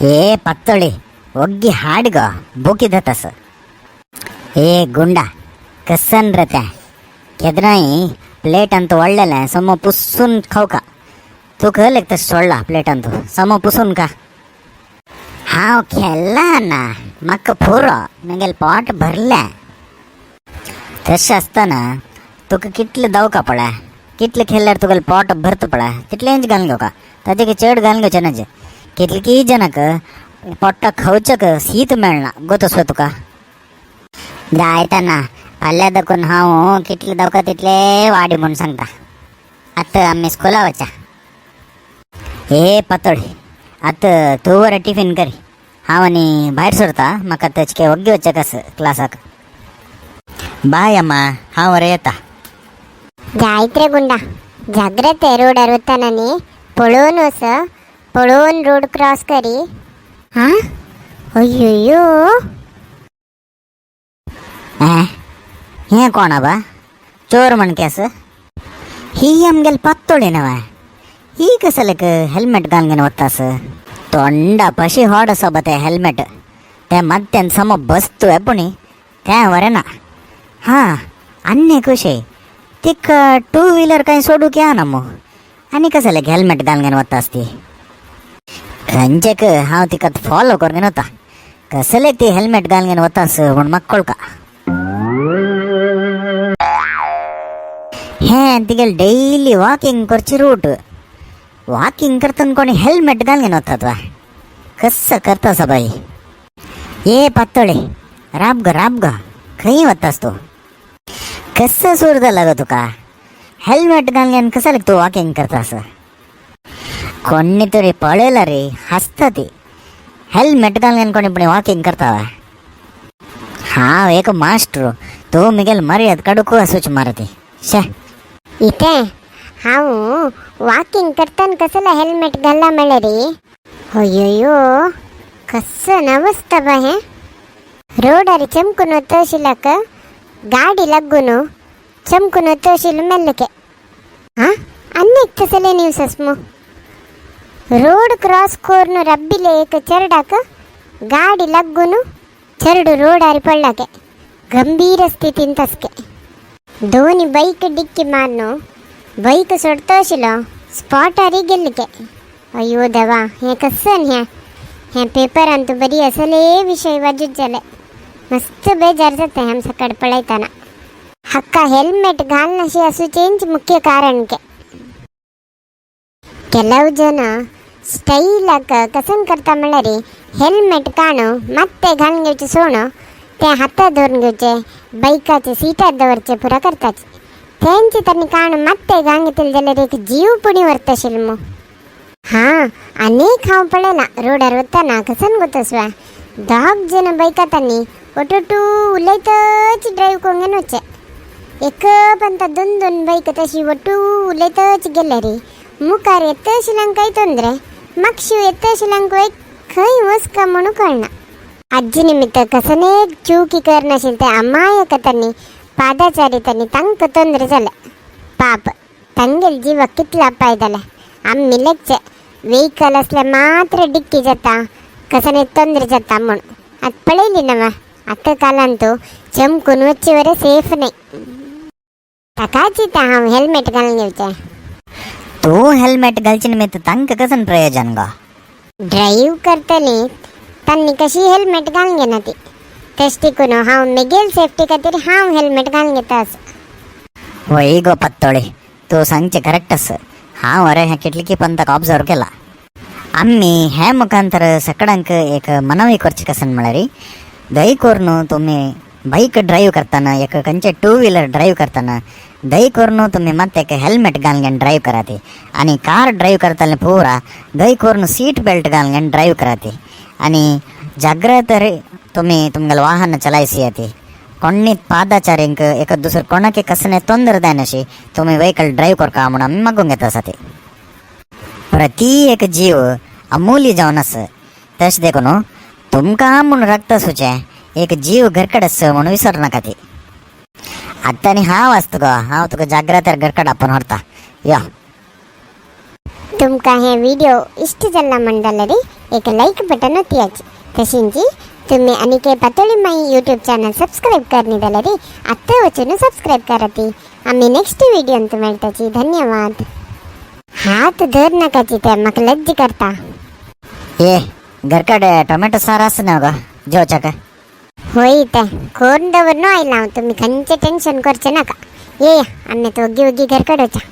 ए पत्तोळी ಒಗ್ಗಿ ಹಾಡ್ಗ ಬೋಕಿದತಸ ए गुंडा कसन रत्या केदनाई प्लेट अंतु ಒಳ್ಳೆಲೆ ಸಮ ಪುಸ್ಸುನ್ ಖೌಕ तू कहले तस सोडला प्लेट अंतु सम पुसून का हाव खेळला ना मक्क पुरो नंगेल पोट भरले तशें आसतना तुका कितले दवका पडा कितले खेळल्यार तुगेलें पोट भरता पडा तितलेंच घालून घेवका ताजेक चड घालून घेवचें नाजे कितली जनक पोट्टा खवचक शीत मेळना गोतसो तुका जायतना फाल्यां देखून हांव कितले दवका तितले वाडी म्हूण सांगता आतां आमी स्कुला वचा ए पतोडी आतां तूं बरें टिफीन करी हांव आनी भायर सरता म्हाका तेचके ओग्गी वचचें आसा क्लासाक बाय अम्मा हांव बरें येता जायत रे गुंडा जाग्रते रोडार वताना न्ही पळोवन वच पळोवन रोड क्रॉस करी हां अय्यो हें कोण बा चोर म्हण केस ही आमगेल पत्तोडी नवा ही कसलेक हेल्मेट घालून घेवन वतास तोंडा पशी होड आसा ते हेल्मेट ते मध्यान समो बसतो पुणी तें बरें ना हां आनी कशें तिक टू व्हिलर कांय सोडूंक येना मू आनी कसलेक हेल्मेट घालून घेवन वतास ती खंयचेक हांव तिका फॉलो करून वता कसलेक ती हेल्मेट घालून घेवन वतास म्हूण म्हाका कळका हें तिगेल डेली वॉकिंग करची रूट वॉकिंग करतना कोणी हेल्मेट घालून घेवन वतात वा कसं करतास बाई ए पत्तोळे राब ग खंय वतास तूं कसं सूर जाला गो तुका हेल्मेट घालून घेवन कसलेक तूं वॉकिंग करतास कोणी तरी पळयला रे हसता ती हेल्मेट घालून घेवन कोणी पुणे वॉकिंग करता वा हांव एक मास्टर तूं मुगेल मर्याद काडूक असूच मारती शे इथे हांव वॉकिंग करतना कसला हेल्मेट घालला म्हणले रे अय्यो कसं नवस्ता बा हें रोडार चमकून वतशिलाक गाडी लागून चमकून वतशिल मेल्लके हां अन्नेक तसले न्यूसस मु रोड क्रॉस कोरून रब्बिले एक चरडाक गाडी लागून चरಡು रोडार पडलाके गंभीर स्थितीन तसके दोन्ही बೈಕ್ डिक्की मारनो बೈಕ್ सोडतशिलो स्पॉटारी गेल्लके अय्यो देवा हें कसन हें पेपर अंतू बरी असले विषय वाजूच जाले मस्त बेजार जाता हें सकाळ पळयताना हक्का हेल्मेट घालनाशी असूचेंच मुख्य कारण के ಕೆಲವು ಜನ ಸ್ಟೈಲಾಕ ಕಸನ್ करता म्हणल्यार हेल्मेट काणू ಮತ್ತೆ घालून घेवचे सोडून ते हातात धरून घेवचे बायकाचे सिटार दवरचे पुरा करताचे तेंचे तरी काणू ಮತ್ತೆ घालून घेतले जाल्यार एक जीव पुणी व्हरतशील मू हां अनेक हांव पळयला रोडार वताना कसन गोतसवा 10 जन बायकातांनी ओटोटू उलयतच ड्रायव्ह करून घेवन वचे एक पंत दोन बायक तशी ಒಟ್ಟು उलयतच गेले रे मुखार येतशिलांक काय ತೊಂದರೆ मागशी येतशिलांक खंय वचका म्हणू कळना आजी निमित्त कसने चूकी करनाशिल ते अमायकतांनी पादाचारी तांकां ತೊಂದರೆ जाले पाप तांगेल जिवाक कितलो अपाय जाले आमी लेगचे वेहिकल असले मात्र डिक्की जाता कसने ತೊಂದರೆ जाता म्हूण आतां पळयली नवा आतां कालांतू चमकून वच्चे वरे सेफ नाही ताका चिंता हांव हेल्मेट घालून घेवचें तू हेल्मेट घालचे निमित्त तांकां कसन प्रयोजन गो ड्राईव्ह करतली तांणी कशी हेल्मेट घालून घेना ती तेच टिकून हांव मेगेल सेफ्टी खातीर हांव हेल्मेट घालून घेता वय गो पत्तोळे तू सांगचे करेक्ट आस हांव अरे हें कितलीकी पंताक ऑब्जर्व केला आम्ही हे मुखांतर सगळ्यांक एक मनवी करची कसन म्हळ्यार दय करून तुम्ही बाईक ड्राईव्ह करताना एक खंयचे टू व्हिलर ड्राईव्ह करताना दय करून तुम्ही मात एक हेल्मेट घालून घेवन ड्राईव्ह कराती आनी कार ड्राईव्ह करताना पुरा दय करून सीट बेल्ट घालून घेवन ड्राईव्ह कराती आनी जाग्रत तुम्ही तुमगेलें वाहन चलायसी कोणी पादाचारींक एक दुसरे कोणाक कसने ತೊಂದರೆ जायनाशी तुम्ही व्हेकल ड्राईव्ह करका म्हणून आमी मागूंक घेता आसा ती प्रति एक जीव अमूल्य जावन आसा तशें देखून तुमकां म्हूण रगता सुचें एक जीव घरकड आसा म्हणून विसर नाका ती आतां आनी हांव आसता गो हांव तुका जाग्रतेर घरकड आपोवन व्हरता यो तुमकां हे व्हिडिओ इश्ट जाल्ला म्हण जाल्यार एक लाईक बटन ओतयाची. तशींच तुम्ही अनिके पातोळी माई यूट्यूब चॅनल सबस्क्राईब करणी जाल्यार आत्ता वचून सबस्क्राईब करा ती. आम्ही नेक्स्ट व्हिडिओन मेळटाची. धन्यवाद. हात धर नाकाची ते म्हाका लज्ज करता. ये घरकडे टोमॅटो सार आसना गो जेवच्याक. होय ते कोण दवर नो आयला हांव. तुम्ही खंयचे टेन्शन करचे नाका. ये आम्ही तो ओगी ओगी घर काडोवच्या.